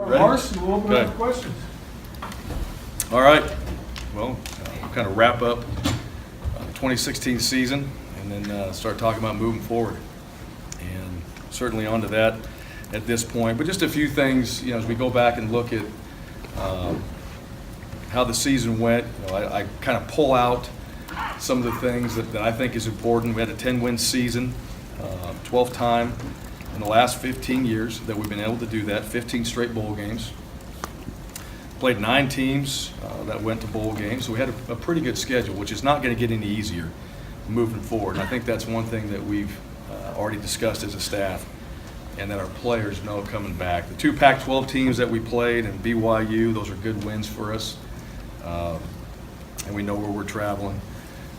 Harsin, we'll open up for questions. All right. Well, we'll kind of wrap up the 2016 season and then start talking about moving forward. And certainly onto that at this point. But just a few things, as we go back and look at how the season went, I kind of pull out some of the things that I think is important. We had a 10-win season, 12th time in the last 15 years that we've been able to do that, 15 straight bowl games. Played 9 teams that went to bowl games, so we had a pretty good schedule, which is not going to get any easier moving forward. And I think that's one thing that we've already discussed as a staff and that our players know coming back. The 2 Pac-12 teams that we played and BYU, those are good wins for us. And we know where we're traveling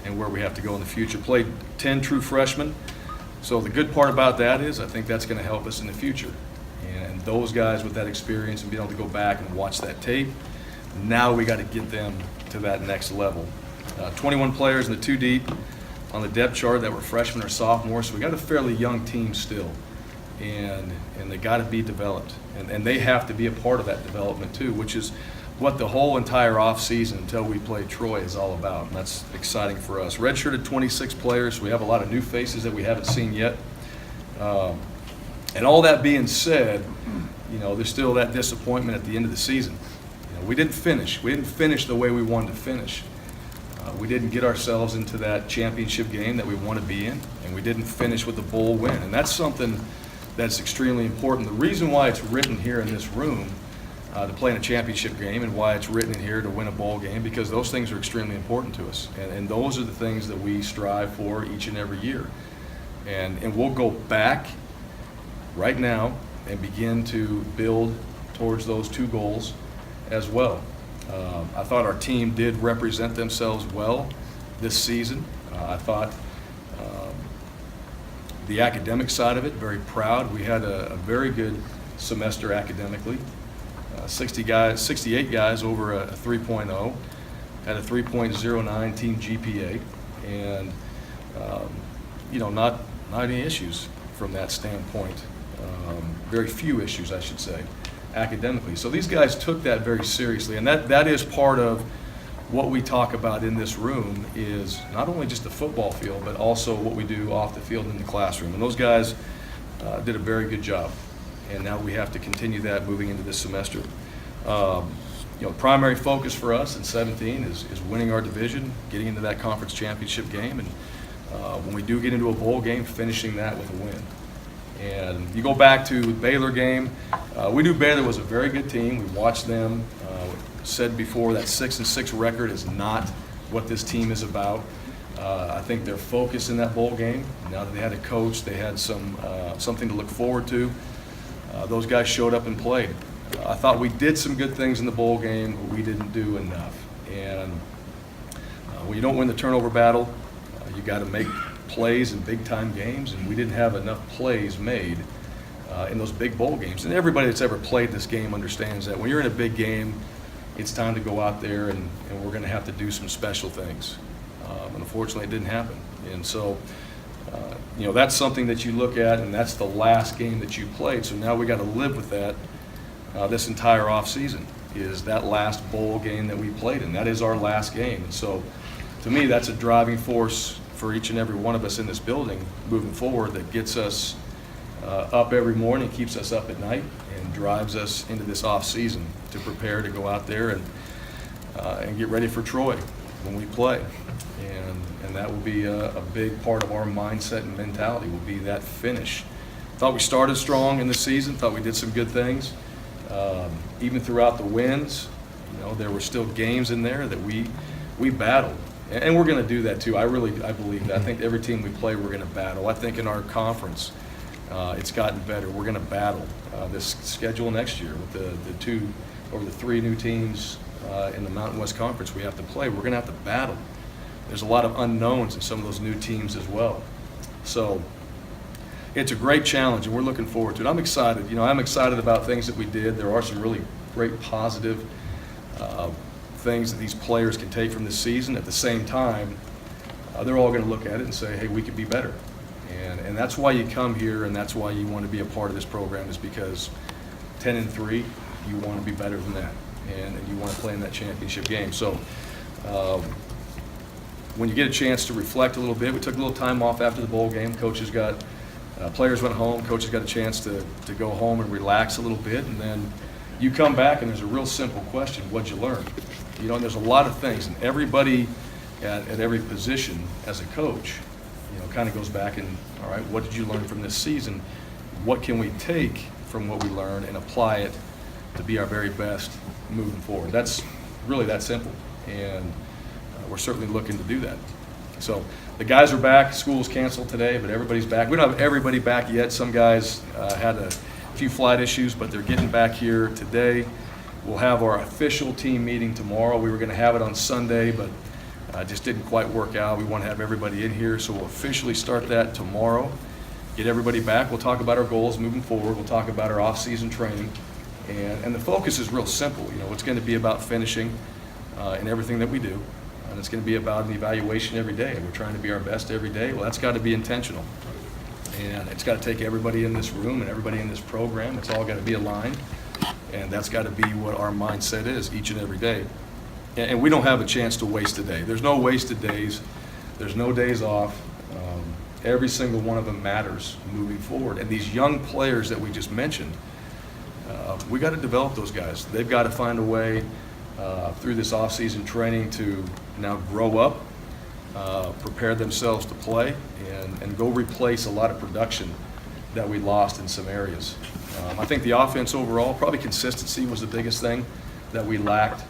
and where we have to go in the future. Played 10 true freshmen. So the good part about that is I think that's going to help us in the future. And those guys with that experience and being able to go back and watch that tape, now we got to get them to that next level. 21 players in the 2 deep on the depth chart that were freshmen or sophomores, so we got a fairly young team still. And they got to be developed. And they have to be a part of that development too, which is what the whole entire offseason until we play Troy is all about. And that's exciting for us. Redshirted 26 players. So we have a lot of new faces that we haven't seen yet. And all that being said, there's still that disappointment at the end of the season. We didn't finish. We didn't finish the way we wanted to finish. We didn't get ourselves into that championship game that we want to be in, and we didn't finish with the bowl win. And that's something that's extremely important. The reason why it's written here in this room to play in a championship game and why it's written in here to win a bowl game, because those things are extremely important to us. And those are the things that we strive for each and every year. And we'll go back right now and begin to build towards those 2 goals as well. I thought our team did represent themselves well this season. I thought the academic side of it, very proud. We had a very good semester academically. 68 guys over a 3.0, had a 3.09 team GPA, and not any issues from that standpoint. Very few issues, I should say, academically. So these guys took that very seriously, and that is part of what we talk about in this room is not only just the football field, but also what we do off the field in the classroom. And those guys did a very good job. And now we have to continue that moving into this semester. Primary focus for us in 17 is winning our division, getting into that conference championship game, and when we do get into a bowl game, finishing that with a win. And you go back to the Baylor game, we knew Baylor was a very good team. We watched them. Said before that 6-6 record is not what this team is about. I think their focus in that bowl game, now that they had a coach, they had something to look forward to. Those guys showed up and played. I thought we did some good things in the bowl game, but we didn't do enough. And when you don't win the turnover battle, you got to make plays in big-time games, and we didn't have enough plays made in those big bowl games. And everybody that's ever played this game understands that when you're in a big game, it's time to go out there, and we're going to have to do some special things. And unfortunately, it didn't happen. And so, that's something that you look at, and that's the last game that you played. So now we got to live with that this entire off season. Is that last bowl game that we played in? That is our last game. And so, to me, that's a driving force for each and every one of us in this building moving forward that gets us up every morning, keeps us up at night, and drives us into this off season to prepare to go out there and get ready for Troy when we play. And that will be a big part of our mindset and mentality will be that finish. Thought we started strong in the season, thought we did some good things. Even throughout the wins, there were still games in there that we battled. And we're going to do that too. I believe that. I think every team we play, we're going to battle. I think in our conference, it's gotten better. We're going to battle this schedule next year with the 2 or the 3 new teams in the Mountain West Conference we have to play. We're going to have to battle. There's a lot of unknowns in some of those new teams as well. So it's a great challenge, and we're looking forward to it. I'm excited. I'm excited about things that we did. There are some really great positive things that these players can take from this season. At the same time, they're all going to look at it and say, hey, we could be better. And that's why you come here, and that's why you want to be a part of this program, is because 10-3 you want to be better than that, and you want to play in that championship game. So when you get a chance to reflect a little bit, we took a little time off after the bowl game. Players went home, coaches got a chance to go home and relax a little bit, and then you come back and there's a real simple question: what'd you learn? You know, and there's a lot of things, and everybody at every position as a coach, you know, kind of goes back and, all right, what did you learn from this season? What can we take from what we learned and apply it to be our very best moving forward? That's really that simple, and we're certainly looking to do that. So the guys are back. School's canceled today, but everybody's back. We don't have everybody back yet. Some guys had a few flight issues, but they're getting back here today. We'll have our official team meeting tomorrow. We were going to have it on Sunday, but just didn't quite work out. We want to have everybody in here, so we'll officially start that tomorrow. Get everybody back. We'll talk about our goals moving forward. We'll talk about our off-season training, and the focus is real simple. You know, it's going to be about finishing in everything that we do, and it's going to be about an evaluation every day. We're trying to be our best every day. Well, that's got to be intentional, and it's got to take everybody in this room and everybody in this program. It's all got to be aligned, and that's got to be what our mindset is each and every day. And we don't have a chance to waste a day. There's no wasted days. There's no days off. Every single one of them matters moving forward. And these young players that we just mentioned, we got to develop those guys. They've got to find a way through this off-season training to now grow up, prepare themselves to play, and go replace a lot of production that we lost in some areas. I think the offense overall, probably consistency was the biggest thing that we lacked.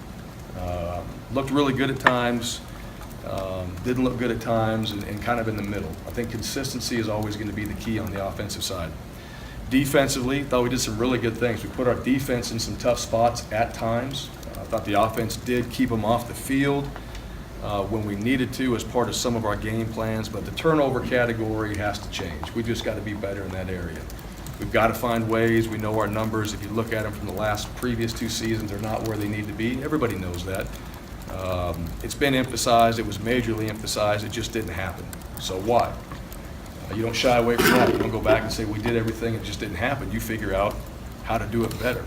Looked really good at times, didn't look good at times, and kind of in the middle. I think consistency is always going to be the key on the offensive side. Defensively, thought we did some really good things. We put our defense in some tough spots at times. I thought the offense did keep them off the field when we needed to as part of some of our game plans, but the turnover category has to change. We've just got to be better in that area. We've got to find ways. We know our numbers. If you look at them from the previous 2 seasons, they're not where they need to be. Everybody knows that. It's been emphasized. It was majorly emphasized. It just didn't happen. So why? You don't shy away from that. You don't go back and say, we did everything, it just didn't happen. You figure out how to do it better.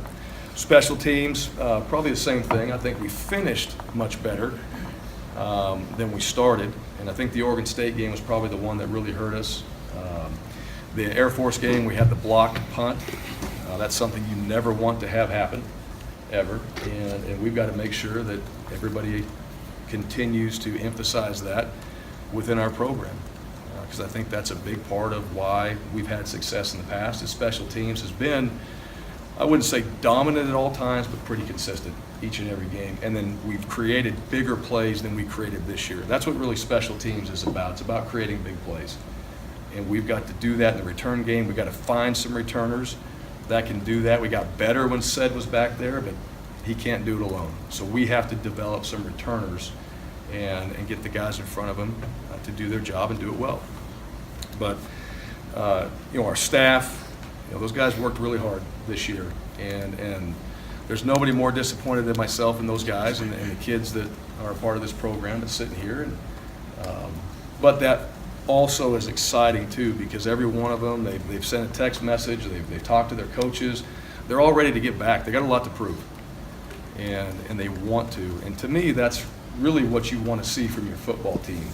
Special teams, probably the same thing. I think we finished much better than we started, and I think the Oregon State game was probably the one that really hurt us. The Air Force game, we had the blocked punt. That's something you never want to have happen, ever, and we've got to make sure that everybody continues to emphasize that within our program, because I think that's a big part of why we've had success in the past. Is special teams has been, I wouldn't say dominant at all times, but pretty consistent each and every game. And then we've created bigger plays than we created this year. That's what really special teams is about. It's about creating big plays. And we've got to do that in the return game. We've got to find some returners that can do that. We got better when Sed was back there, but he can't do it alone. So we have to develop some returners and get the guys in front of them to do their job and do it well. But, our staff, those guys worked really hard this year. And there's nobody more disappointed than myself and those guys and the kids that are a part of this program that's sitting here. But that also is exciting too, because every one of them, they've sent a text message, they've talked to their coaches, they're all ready to get back. They got a lot to prove, and they want to. And to me, that's really what you want to see from your football team.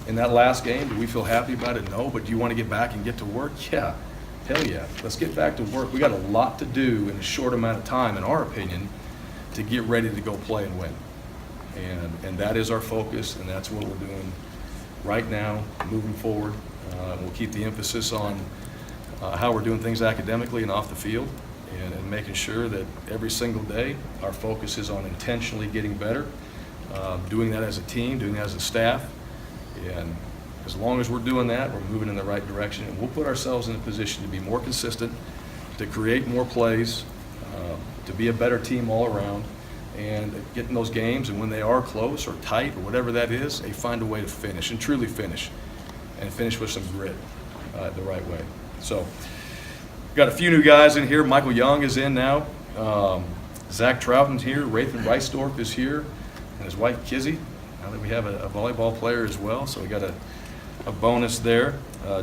In that last game, do we feel happy about it? No, but do you want to get back and get to work? Yeah, hell yeah. Let's get back to work. We got a lot to do in a short amount of time, in our opinion, to get ready to go play and win. And that is our focus, and that's what we're doing right now, moving forward. We'll keep the emphasis on how we're doing things academically and off the field, and making sure that every single day our focus is on intentionally getting better, doing that as a team, doing that as a staff. And as long as we're doing that, we're moving in the right direction, and we'll put ourselves in a position to be more consistent, to create more plays, to be a better team all around, and get in those games, and when they are close or tight or whatever that is, they find a way to finish and truly finish, and finish with some grit the right way. So we've got a few new guys in here. Michael Young is in now. Zach Troughton's here. Rathan Reisdorf is here, and his wife Kizzy. Now that we have a volleyball player as well, so we got a bonus there.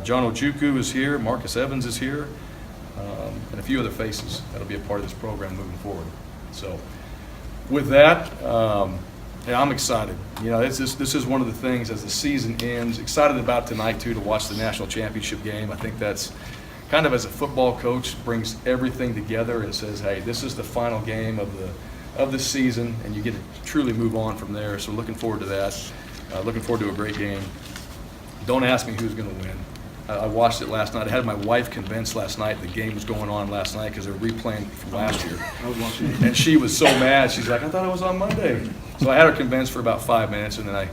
John Ojukwu is here. Marcus Evans is here. and a few other faces that'll be a part of this program moving forward. So with that, yeah, I'm excited. You know, this is one of the things as the season ends. Excited about tonight too, to watch the national championship game. I think that's kind of, as a football coach, brings everything together and says, hey, this is the final game of the season, and you get to truly move on from there. So looking forward to that. Looking forward to a great game. Don't ask me who's going to win. I watched it last night. I had my wife convinced last night the game was going on last night because they were replaying from last year. I was watching. And she was so mad. She's like, I thought it was on Monday. So I had her convinced for about 5 minutes, and then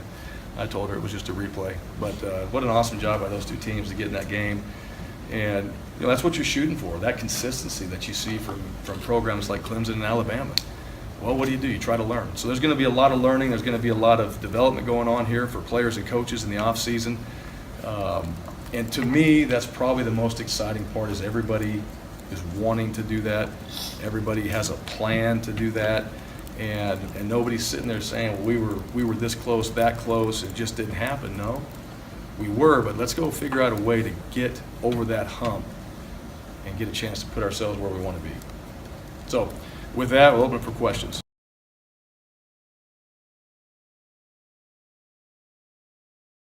I told her it was just a replay. But what an awesome job by those two teams to get in that game. And you know, that's what you're shooting for, that consistency that you see from programs like Clemson and Alabama. Well, what do? You try to learn. So there's going to be a lot of learning. There's going to be a lot of development going on here for players and coaches in the offseason. And to me, that's probably the most exciting part, is everybody is wanting to do that. Everybody has a plan to do that. And nobody's sitting there saying, well, we were this close, that close, it just didn't happen. No, we were, but let's go figure out a way to get over that hump and get a chance to put ourselves where we want to be. So with that, we'll open it for questions.